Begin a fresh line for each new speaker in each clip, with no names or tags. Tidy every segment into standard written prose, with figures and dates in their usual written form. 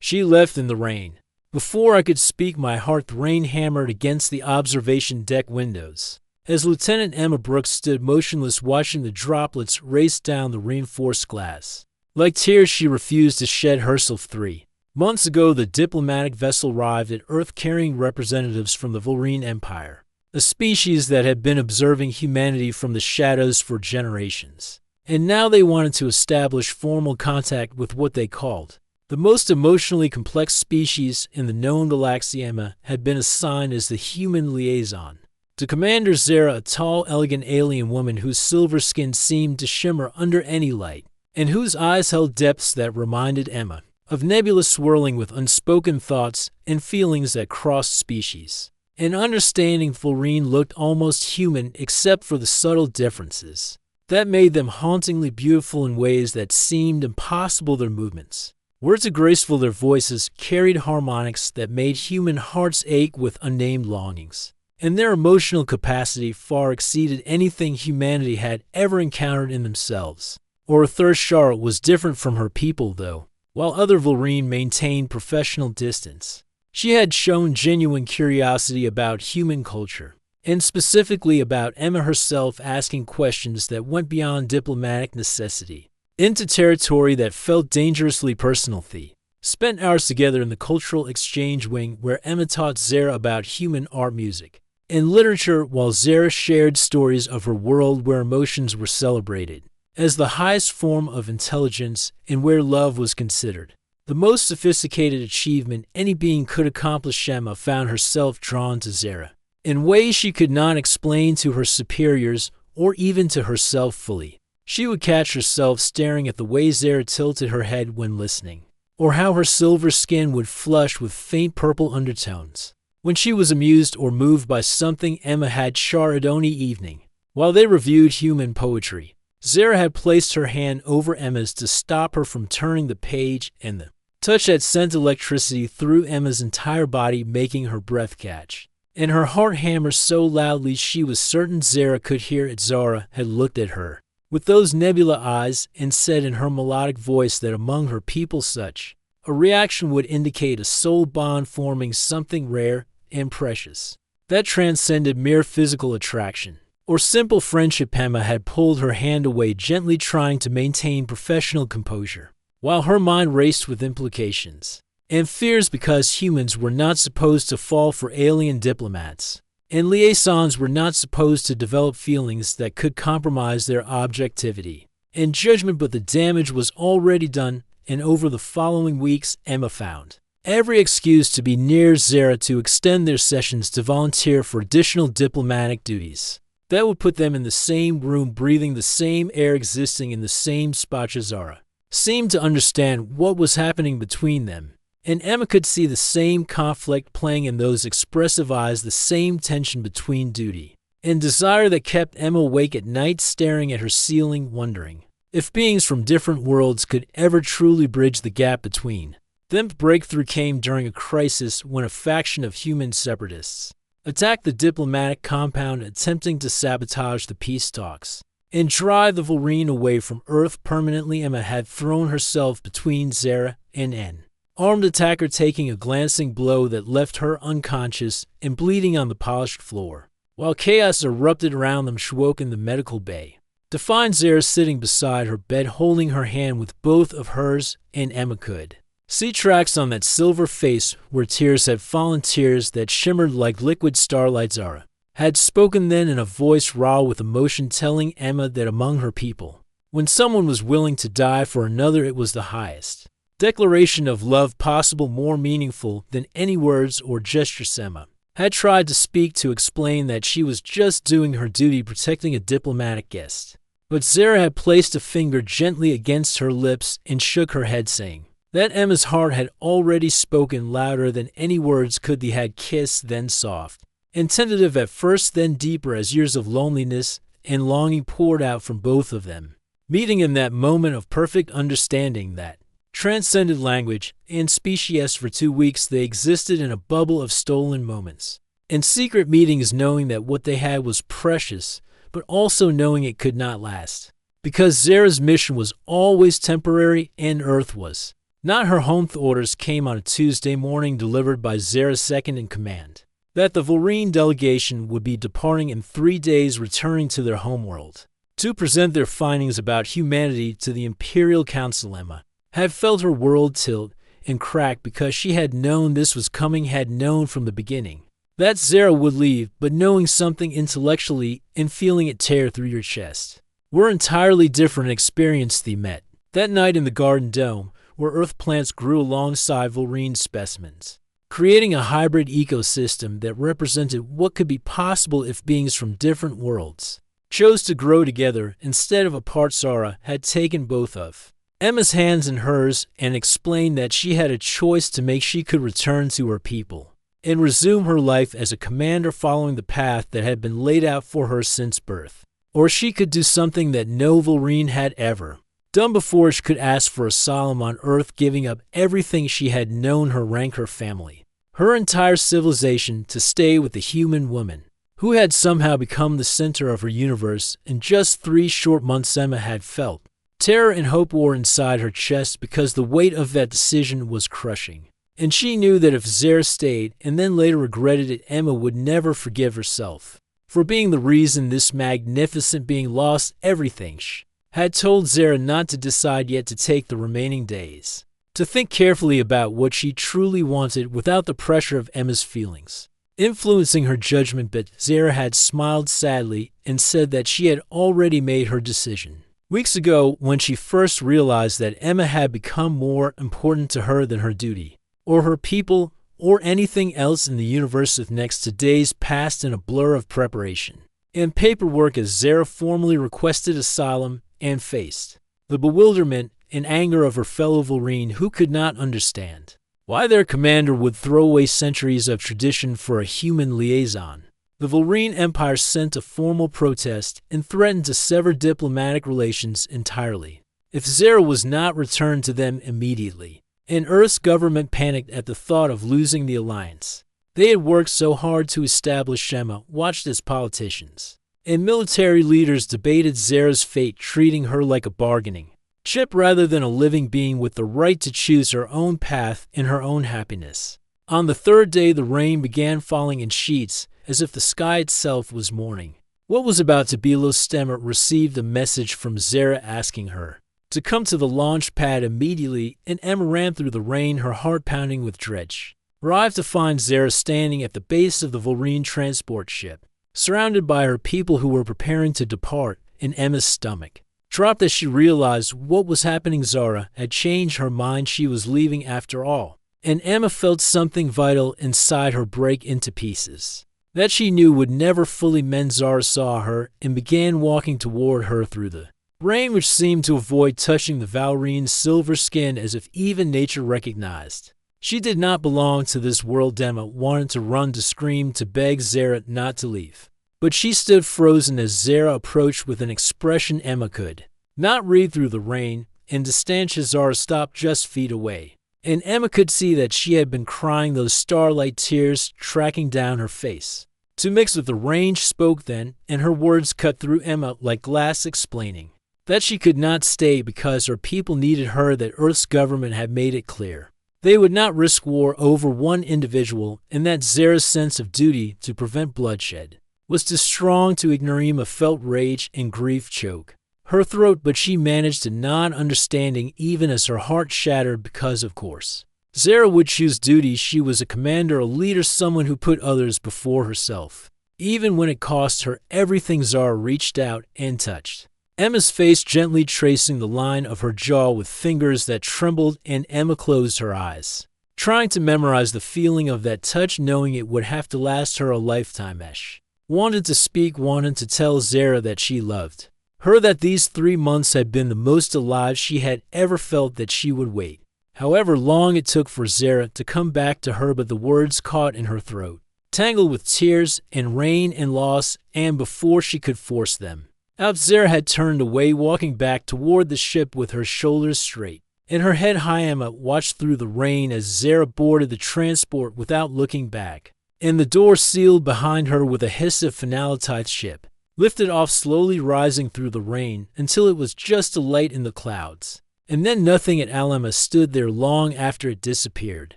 She left in the rain. Before I could speak, my heart the rain hammered against the observation deck windows. As Lieutenant Emma Brooks stood motionless watching the droplets race down the reinforced glass. Like tears she refused to shed herself. 3 months ago, the diplomatic vessel arrived at Earth carrying representatives from the Volrene Empire, a species that had been observing humanity from the shadows for generations. And now they wanted to establish formal contact with what they called the most emotionally complex species in the known galaxy. Emma had been assigned as the human liaison to Commander Zara, a tall, elegant alien woman whose silver skin seemed to shimmer under any light, and whose eyes held depths that reminded Emma of nebula swirling with unspoken thoughts and feelings that crossed species. And understanding Volrene looked almost human except for the subtle differences that made them hauntingly beautiful in ways that seemed impossible. Their movements were too graceful, their voices carried harmonics that made human hearts ache with unnamed longings, and their emotional capacity far exceeded anything humanity had ever encountered in themselves. Orther Charlotte was different from her people, though. While other Volrene maintained professional distance, she had shown genuine curiosity about human culture, and specifically about Emma herself, asking questions that went beyond diplomatic necessity into territory that felt dangerously personal. They spent hours together in the cultural exchange wing where Emma taught Zara about human art, music, and literature, while Zara shared stories of her world where emotions were celebrated as the highest form of intelligence and where love was considered the most sophisticated achievement any being could accomplish. Emma found herself drawn to Zara in ways she could not explain to her superiors or even to herself fully. She would catch herself staring at the way Zara tilted her head when listening, or how her silver skin would flush with faint purple undertones when she was amused or moved by something Emma had shared on evening. While they reviewed human poetry, Zara had placed her hand over Emma's to stop her from turning the page, and the touch that sent electricity through Emma's entire body, making her breath catch and her heart hammer so loudly she was certain Zara could hear it. Zara had looked at her with those nebula eyes and said in her melodic voice that among her people such a reaction would indicate a soul bond forming, something rare and precious that transcended mere physical attraction or simple friendship. Emma had pulled her hand away gently, trying to maintain professional composure, while her mind raced with implications and fears, because humans were not supposed to fall for alien diplomats, and liaisons were not supposed to develop feelings that could compromise their objectivity and judgment. But the damage was already done, and over the following weeks, Emma found every excuse to be near Zara, to extend their sessions, to volunteer for additional diplomatic duties that would put them in the same room, breathing the same air, existing in the same spot. Zara seemed to understand what was happening between them, and Emma could see the same conflict playing in those expressive eyes, the same tension between duty and desire that kept Emma awake at night, staring at her ceiling, wondering if beings from different worlds could ever truly bridge the gap between them. Breakthrough came during a crisis when a faction of human separatists attacked the diplomatic compound, attempting to sabotage the peace talks and drive the Volrene away from Earth permanently. Emma had thrown herself between Zara and an armed attacker, taking a glancing blow that left her unconscious and bleeding on the polished floor, while chaos erupted around them. She woke in the medical bay to find Zara sitting beside her bed, holding her hand with both of hers, and Emma could see tracks on that silver face where tears had fallen, tears that shimmered like liquid starlight. Zara had spoken then in a voice raw with emotion, telling Emma that among her people, when someone was willing to die for another, it was the highest declaration of love possible, more meaningful than any words or gestures. Emma had tried to speak, to explain that she was just doing her duty, protecting a diplomatic guest. But Zara had placed a finger gently against her lips and shook her head, saying that Emma's heart had already spoken louder than any words could. They had kissed, then soft and tentative at first, then deeper, as years of loneliness and longing poured out from both of them, meeting in that moment of perfect understanding that transcended language and species. For 2 weeks they existed in a bubble of stolen moments and secret meetings, knowing that what they had was precious, but also knowing it could not last, because Zara's mission was always temporary and Earth was Not her home orders came on a Tuesday morning delivered by Zara's second-in-command, that the Volrene delegation would be departing in 3 days, returning to their homeworld to present their findings about humanity to the Imperial Council. Emma had felt her world tilt and crack because she had known this was coming, had known from the beginning that Zara would leave, but knowing something intellectually and feeling it tear through your chest were entirely different experiences. They met that night in the Garden Dome, where earth plants grew alongside Volrene specimens, creating a hybrid ecosystem that represented what could be possible if beings from different worlds chose to grow together instead of apart. Zara had taken both of Emma's hands in hers and explained that she had a choice to make. She could return to her people and resume her life as a commander following the path that had been laid out for her since birth, or she could do something that no Volrene had ever done before. She could ask for asylum on Earth, giving up everything she had known, her rank, her family, her entire civilization, to stay with the human woman who had somehow become the center of her universe. In just 3 short months, Emma had felt terror and hope war inside her chest because the weight of that decision was crushing. And she knew that if Zara stayed and then later regretted it, Emma would never forgive herself for being the reason this magnificent being lost everything. She had told Zara not to decide yet, to take the remaining days to think carefully about what she truly wanted without the pressure of Emma's feelings influencing her judgment. But Zara had smiled sadly and said that she had already made her decision weeks ago, when she first realized that Emma had become more important to her than her duty, or her people, or anything else in the universe. With next to days passed in a blur of preparation and paperwork as Zara formally requested asylum and faced the bewilderment and anger of her fellow Volrene, who could not understand why their commander would throw away centuries of tradition for a human liaison. The Volrene Empire sent a formal protest and threatened to sever diplomatic relations entirely if Zara was not returned to them immediately. And Earth's government panicked at the thought of losing the alliance they had worked so hard to establish. Emma watched as politicians and military leaders debated Zara's fate, treating her like a bargaining chip rather than a living being with the right to choose her own path and her own happiness. On the 3rd day, the rain began falling in sheets, as if the sky itself was mourning what was about to be lost. Emma received a message from Zara asking her to come to the launch pad immediately, and Emma ran through the rain, her heart pounding with dread. She arrived to find Zara standing at the base of the Volrene transport ship, surrounded by her people who were preparing to depart, and Emma's stomach dropped as she realized what was happening. Zara had changed her mind. She was leaving after all, and Emma felt something vital inside her break into pieces that she knew would never fully mend. Zara saw her and began walking toward her through the rain, which seemed to avoid touching the Volrene's silver skin, as if even nature recognized she did not belong to this world. Emma wanted to run, to scream, to beg Zara not to leave, but she stood frozen as Zara approached with an expression Emma could not read through the rain. And distant, Zara stopped just feet away, and Emma could see that she had been crying, those starlight tears tracking down her face to mix with the rain. She spoke then, and her words cut through Emma like glass, explaining that she could not stay because her people needed her, that Earth's government had made it clear they would not risk war over one individual, and that Zara's sense of duty to prevent bloodshed was too strong to ignore. Emma felt rage and grief choke her throat, but she managed to nod understanding, even as her heart shattered, because of course Zara would choose duty. She was a commander, a leader, someone who put others before herself, even when it cost her everything. Zara reached out and touched Emma's face, gently tracing the line of her jaw with fingers that trembled, and Emma closed her eyes, trying to memorize the feeling of that touch, knowing it would have to last her a lifetime. She wanted to speak, wanted to tell Zara that she loved her, that these 3 months had been the most alive she had ever felt, that she would wait however long it took for Zara to come back to her. But the words caught in her throat, tangled with tears and rain and loss, and before she could force them out, Zara had turned away, walking back toward the ship with her shoulders straight and her head high. Emma watched through the rain as Zara boarded the transport without looking back, and the door sealed behind her with a hiss of finality. Ship lifted off, slowly rising through the rain until it was just a light in the clouds, And then nothing at Alema stood there long after it disappeared,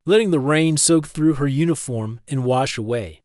letting the rain soak through her uniform and wash away.